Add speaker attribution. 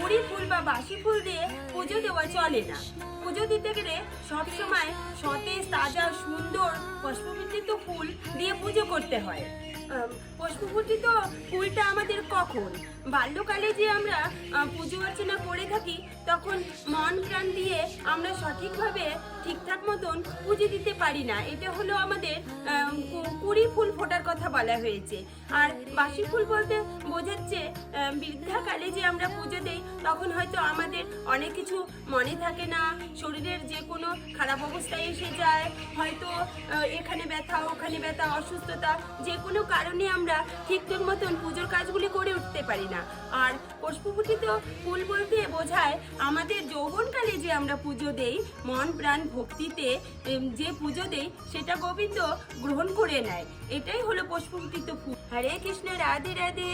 Speaker 1: কুড়ি ফুল বা বাসি ফুল দিয়ে পুজো দেওয়া চলে না। পুজো দিতে গেলে সবসময় সতেজ তাজা সুন্দর পুষ্পবর্তিত ফুল দিয়ে পুজো করতে হয়। পুষ্পবর্তিত ফুলটা আমাদের কখন বাল্যকালে যে আমরা পুজো অর্চনা করে থাকি, তখন মন প্রাণ দিয়ে আমরা সঠিকভাবে ঠিকঠাক মতন পুজো দিতে পারি না। এটা হলো আমাদের কুড়ি ফুল ফোটার কথা বলা হয়েছে। আর বাসি ফুল বলতে বোঝাচ্ছে বৃদ্ধাকালে যে আমরা পুজো দেই, তখন হয়তো আমাদের অনেক কিছু মনে থাকে না, শরীরের যে কোনো খারাপ অবস্থায় এসে যায়, হয়তো এখানে ব্যথা ওখানে ব্যথা অসুস্থতা, যে কোনো কারণে আমরা ঠিকঠাক মতন পুজোর কাজগুলি করে উঠতে পারি না। আর পুষ্পবর্তিত ফুল বলতে বোঝায় আমাদের যৌবনকালে যে আমরা পুজো দেই, মন প্রাণ ভক্তিতে যে পুজো দেই, সেটা গোবিন্দ গ্রহণ করে নেয়। এটাই হলো পুষ্পবর্তিত ফুল। হরে কৃষ্ণ, রাধে রাধে।